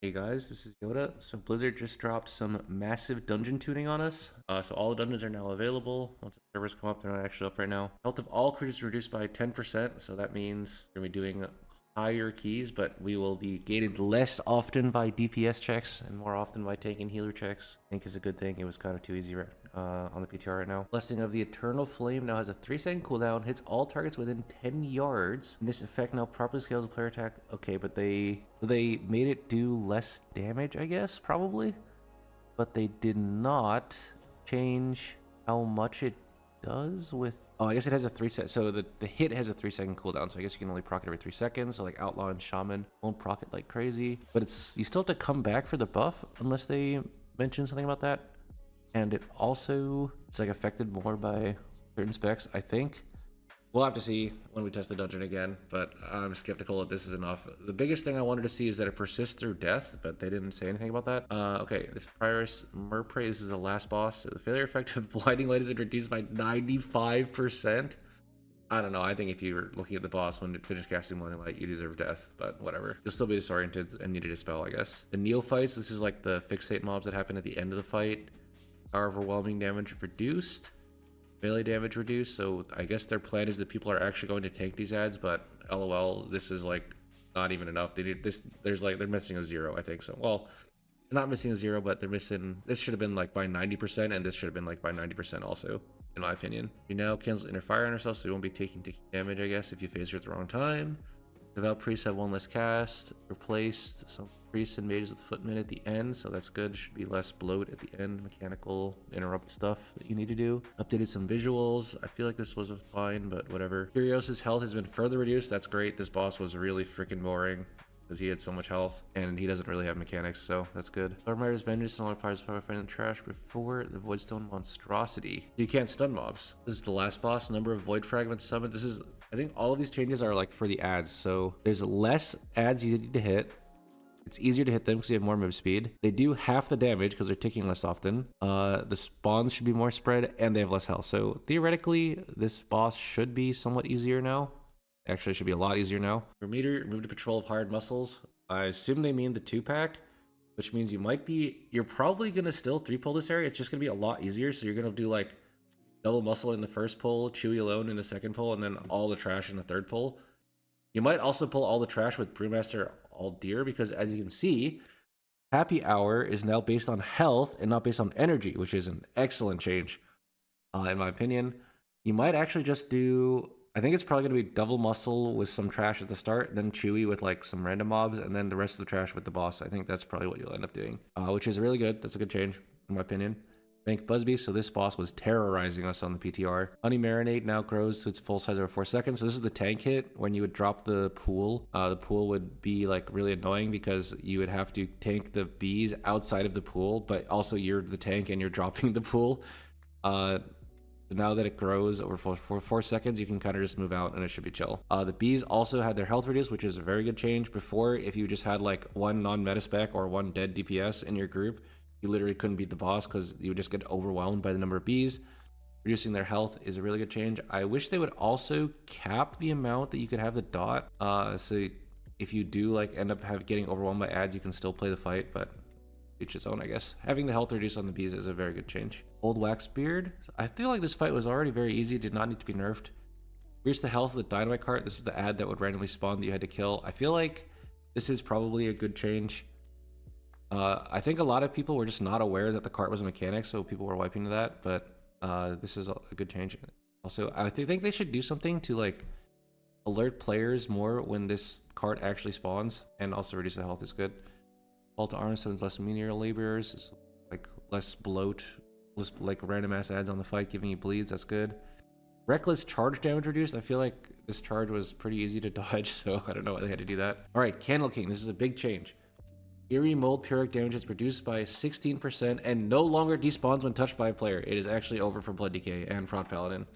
Hey guys, this is Yoda. So Blizzard just dropped some massive dungeon tuning on us. So all the dungeons are now available. Once the servers come up, they're not actually up right now. Health of all creatures reduced by 10%. So that means we're gonna be doing higher keys, but we will be gated less often by DPS checks and more often by taking healer checks. I think is a good thing. It was kind of too easy on the PTR right now. Blessing of the Eternal Flame now has a 3-second cooldown, hits all targets within 10 yards. And this effect now properly scales the player attack. Okay, but they made it do less damage, I guess, probably. But they did not change how much it does with... Oh, I guess it has a 3-second... So the hit has a 3-second cooldown, so I guess you can only proc it every 3 seconds. So like Outlaw and Shaman won't proc it like crazy. But it's you still have to come back for the buff, unless they mention something about that. And it also... It's like affected more by certain specs, I think. We'll have to see when we test the dungeon again, but I'm skeptical that this is enough. The biggest thing I wanted to see is that it persists through death, but they didn't say anything about that. Okay, this Priory Meadery, this is the last boss. The failure effect of Blinding Light is reduced by 95%. I don't know, I think if you were looking at the boss when it finished casting Blinding Light, you deserve death, but whatever. You'll still be disoriented and need a dispel, I guess. The Neophytes, this is like the fixate mobs that happen at the end of the fight. Are overwhelming damage reduced. Melee damage reduced, so I guess their plan is that people are actually going to tank these ads, but lol, this is like not even enough. They need this. There's like they're missing a 0, I think. So well, they're not missing a 0, but they're missing. This should have been like by 90%, and this should have been like by 90% also, in my opinion. You now cancel inner fire on yourself, so you won't be taking damage, I guess, if you phase her at the wrong time. Devout priests have 1 less cast. Replaced some priests and mages with footmen at the end, so that's good. Should be less bloat at the end. Mechanical interrupt stuff that you need to do. Updated some visuals. I feel like this was fine, but whatever. Curios's health has been further reduced. That's great. This boss was really freaking boring because he had so much health and he doesn't really have mechanics, so that's good. Stormrider's Vengeance no longer requires fire fighting the trash before the Voidstone Monstrosity. You can't stun mobs. This is the last boss. Number of Void Fragments summoned. This is, I think all of these changes are like for the ads, so there's less ads you need to hit. It's easier to hit them because you have more move speed. They do half the damage because they're ticking less often. The spawns should be more spread and they have less health. So theoretically, this boss should be somewhat easier now. Actually, it should be a lot easier now. For meter, move to Patrol of Hired Muscles. I assume they mean the 2-pack, which means you're probably going to still 3-pull this area. It's just going to be a lot easier. So you're going to do like double muscle in the first pull, Chewy alone in the second pull, and then all the trash in the third pull. You might also pull all the trash with Brewmaster All Deer, because as you can see, Happy Hour is now based on health and not based on energy, which is an excellent change, in my opinion. You might actually just do, I think it's probably going to be double muscle with some trash at the start, then Chewy with like some random mobs, and then the rest of the trash with the boss. I think that's probably what you'll end up doing, which is really good. That's a good change, in my opinion. Thank Busby. So this boss was terrorizing us on the PTR. Honey Marinade now grows to its full size over 4 seconds. So this is the tank hit. When you would drop the pool would be like really annoying because you would have to tank the bees outside of the pool, but also you're the tank and you're dropping the pool. Now that it grows over 4 seconds, you can kind of just move out and it should be chill. The bees also had their health reduced, which is a very good change. Before, if you just had like 1 non-meta spec or 1 dead DPS in your group, you literally couldn't beat the boss because you would just get overwhelmed by the number of bees. Reducing their health is a really good change. I wish they would also cap the amount that you could have the dot. So if you do like end up getting overwhelmed by ads, you can still play the fight, but each its own, I guess. Having the health reduced on the bees is a very good change. Old Wax Beard. I feel like this fight was already very easy. It did not need to be nerfed. Increase the health of the Dynamite Cart. This is the ad that would randomly spawn that you had to kill. I feel like this is probably a good change. I think a lot of people were just not aware that the cart was a mechanic, so people were wiping to that, but this is a good change. Also, I think they should do something to like alert players more when this cart actually spawns, and also reduce the health is good. Call to Arms summons less menial laborers, it's like less bloat, less like random ass ads on the fight giving you bleeds, that's good. Reckless charge damage reduced. I feel like this charge was pretty easy to dodge, so I don't know why they had to do that. All right, Candle King, this is a big change. Eerie Mold Pyrrhic damage is reduced by 16% and no longer despawns when touched by a player. It is actually over for Blood Decay and Prot Paladin.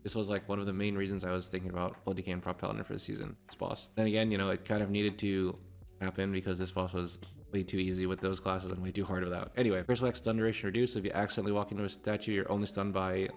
This was like one of the main reasons I was thinking about Blood Decay and Prot Paladin for the season, this boss. Then again, you know, it kind of needed to happen because this boss was way too easy with those classes and way too hard without. Anyway, Curse Wax stun duration reduced. So if you accidentally walk into a statue, you're only stunned by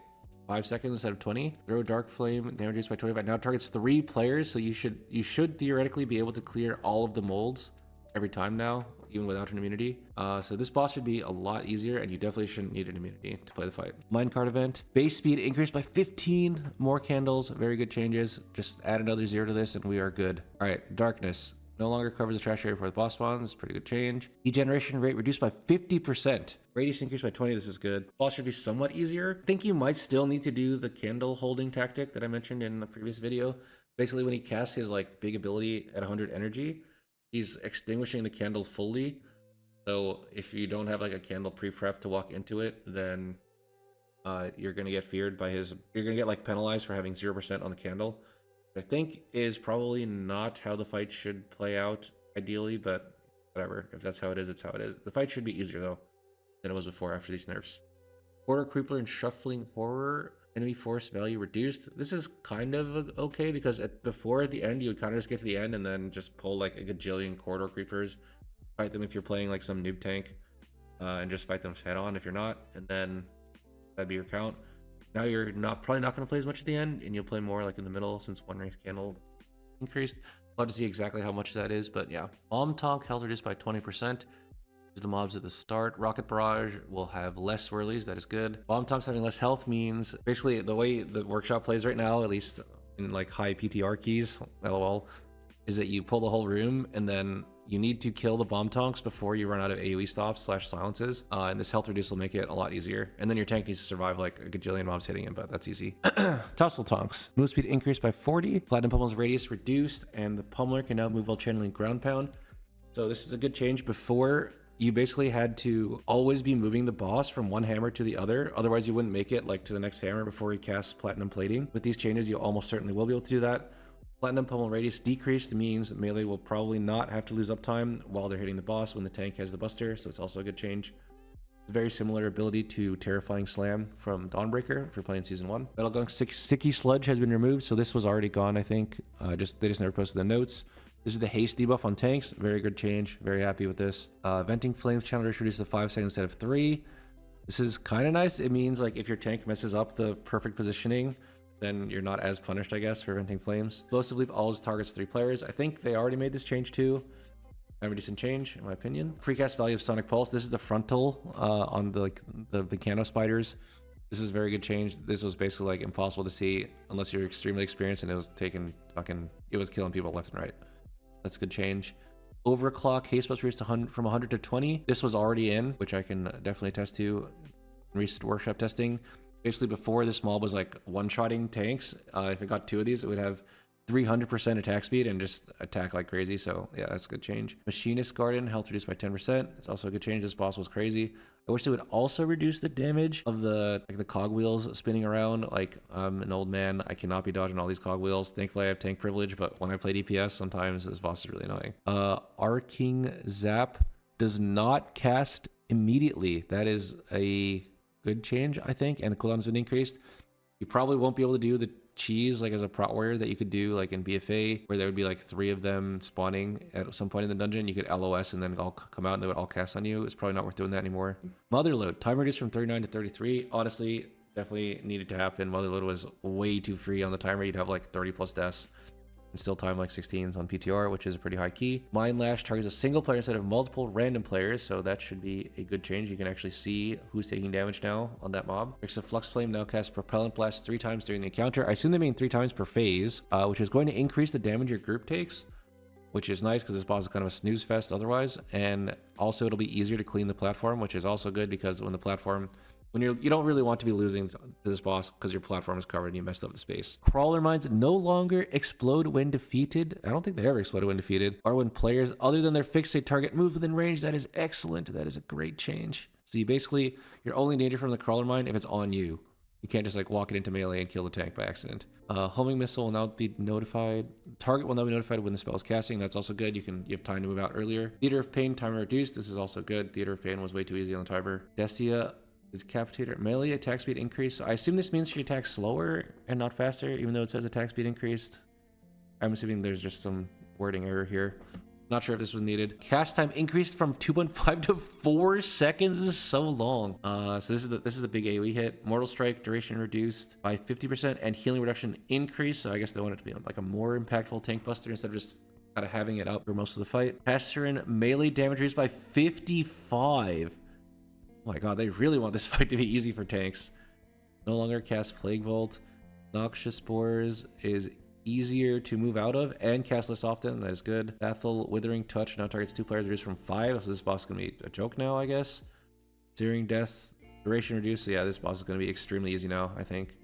5 seconds instead of 20. Throw Darkflame damage reduced by 25. Now targets 3 players, so you should theoretically be able to clear all of the molds every time now, even without an immunity. So this boss should be a lot easier, and you definitely shouldn't need an immunity to play the fight. Minecart event. Base speed increased by 15 more candles. Very good changes. Just add another 0 to this and we are good. All right, darkness. No longer covers the trash area for the boss spawns. Pretty good change. Degeneration rate reduced by 50%. Radius increased by 20. This is good. Boss should be somewhat easier. I think you might still need to do the candle holding tactic that I mentioned in the previous video. Basically, when he casts his like big ability at 100 energy, he's extinguishing the candle fully. So if you don't have like a candle pre-prep to walk into it, then you're gonna get feared by his. You're gonna get like penalized for having 0% on the candle. I think is probably not how the fight should play out ideally, but whatever. If that's how it is, it's how it is. The fight should be easier though than it was before after these nerfs. Quarter Creeper and Shuffling Horror. Enemy force value reduced. This is kind of okay because before at the end you would kind of just get to the end and then just pull like a gajillion corridor creepers, fight them if you're playing like some noob tank, and just fight them head on if you're not, and then that'd be your count. Now you're probably not going to play as much at the end, and you'll play more like in the middle since one rank candle increased. Love to see exactly how much that is, but yeah. Bomb Tonk health reduced by 20%. The mobs at the start. Rocket Barrage will have less swirlies. That is good. Bomb Tonks having less health means basically the way the workshop plays right now, at least in like high PTR keys, lol, is that you pull the whole room and then you need to kill the Bomb Tonks before you run out of AoE stops / silences. And this health reduce will make it a lot easier. And then your tank needs to survive like a gajillion mobs hitting him, but that's easy. Tussle Tonks. Move speed increased by 40. Platinum Pummel's radius reduced, and the Pummeler can now move while channeling Ground Pound. So this is a good change. Before, you basically had to always be moving the boss from one hammer to the other. Otherwise, you wouldn't make it like to the next hammer before he casts Platinum Plating. With these changes, you almost certainly will be able to do that. Platinum Pummel radius decreased means melee will probably not have to lose uptime while they're hitting the boss when the tank has the buster, so it's also a good change. Very similar ability to Terrifying Slam from Dawnbreaker if you're playing Season 1. Battlegun Sticky Sludge has been removed, so this was already gone, I think. They just never posted the notes. This is the haste debuff on tanks. Very good change. Very happy with this. Venting Flames channel reduced to 5 seconds instead of 3. This is kind of nice. It means like if your tank messes up the perfect positioning, then you're not as punished, I guess, for Venting Flames. Explosive Leap always targets 3 players. I think they already made this change too. Kind of a decent change, in my opinion. Precast value of Sonic Pulse. This is the frontal on the Mechano spiders. This is a very good change. This was basically like impossible to see unless you're extremely experienced, and it was it was killing people left and right. That's a good change. Overclock haste buffs reduced from 100 to 20. This was already in, which I can definitely attest to in recent workshop testing. Basically, before this mob was like one-shotting tanks. If it got 2 of these, it would have 300% attack speed and just attack like crazy. So yeah, that's a good change. Machinist Garden health reduced by 10%. It's also a good change. This boss was crazy. I wish it would also reduce the damage of the cogwheels spinning around. Like I'm an old man, I cannot be dodging all these cogwheels. Thankfully I have tank privilege, but when I play DPS, sometimes this boss is really annoying. Arcing Zap does not cast immediately. That is a good change, I think, and the cooldown's been increased. You probably won't be able to do the cheese like as a prot warrior that you could do like in BFA, where there would be like 3 of them spawning at some point in the dungeon. You could LOS and then all come out and they would all cast on you. It's probably not worth doing that anymore. Motherlode time reduced from 39 to 33. Honestly, definitely needed to happen. Motherlode was way too free on the timer. You'd have like 30 plus deaths and still time like 16s on PTR, which is a pretty high key. Mind Lash targets a single player instead of multiple random players, so that should be a good change. You can actually see who's taking damage now on that mob. Makes a Flux Flame now casts Propellant Blast 3 times during the encounter. I assume they mean 3 times per phase, which is going to increase the damage your group takes, which is nice because this boss is kind of a snooze fest otherwise. And also it'll be easier to clean the platform, which is also good because when the platform, you don't really want to be losing to this boss because your platform is covered and you messed up the space. Crawler mines no longer explode when defeated. I don't think they ever exploded when defeated, or when players other than their fixate target move within range. That is excellent. That is a great change. So you're only in danger from the crawler mine if it's on you. You can't just like walk it into melee and kill the tank by accident. Homing missile will now be notified. Target will now be notified when the spell is casting. That's also good. You have time to move out earlier. Theater of Pain timer reduced. This is also good. Theater of Pain was way too easy on the timer. Destia Decapitator melee attack speed increase. So I assume this means she attacks slower and not faster, even though it says attack speed increased. I'm assuming there's just some wording error here. Not sure if this was needed. Cast time increased from 2.5 to 4 seconds. This is so long. So this is the big AoE hit. Mortal Strike duration reduced by 50% and healing reduction increased. So I guess they want it to be like a more impactful tank buster instead of just kind of having it up for most of the fight. Pasturin melee damage reduced by 55. Oh my god, they really want this fight to be easy for tanks. No longer cast Plague Vault. Noxious Spores is easier to move out of and cast less often. That is good. Bathel Withering Touch now targets 2 players, reduced from 5. So this boss is going to be a joke now, I guess. Searing Death, duration reduced. So yeah, this boss is going to be extremely easy now, I think.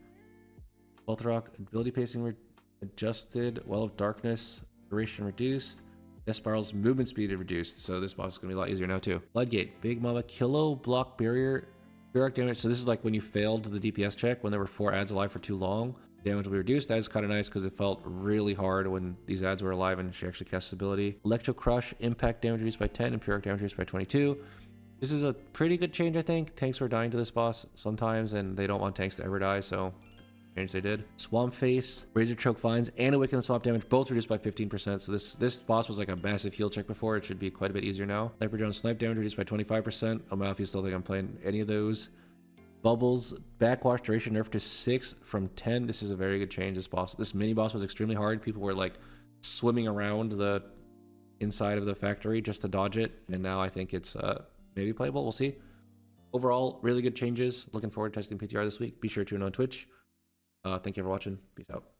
Wealth Rock, ability pacing adjusted. Well of Darkness, duration reduced. Death Spiral's movement speed reduced. So this boss is going to be a lot easier now too. Floodgate, Big Mama, Kilo, Block Barrier, direct damage. So this is like when you failed the DPS check, when there were 4 ads alive for too long. Damage will be reduced. That is kind of nice because it felt really hard when these ads were alive and she actually cast ability. Electro Crush, impact damage reduced by 10, Empiric damage reduced by 22. This is a pretty good change, I think. Tanks were dying to this boss sometimes, and they don't want tanks to ever die, so change they did. Swamp Face, Razor Choke Vines, and Awaken the Swamp damage both reduced by 15%. So this boss was like a massive heal check before. It should be quite a bit easier now. Sniper Jones Snipe damage reduced by 25%. I don't know if you still think I'm playing any of those. Bubbles, backwash duration nerfed to 6 from 10. This is a very good change. This mini boss was extremely hard. People were like swimming around the inside of the factory just to dodge it. And now I think it's maybe playable. We'll see. Overall, really good changes. Looking forward to testing PTR this week. Be sure to tune in on Twitch. Thank you for watching. Peace out.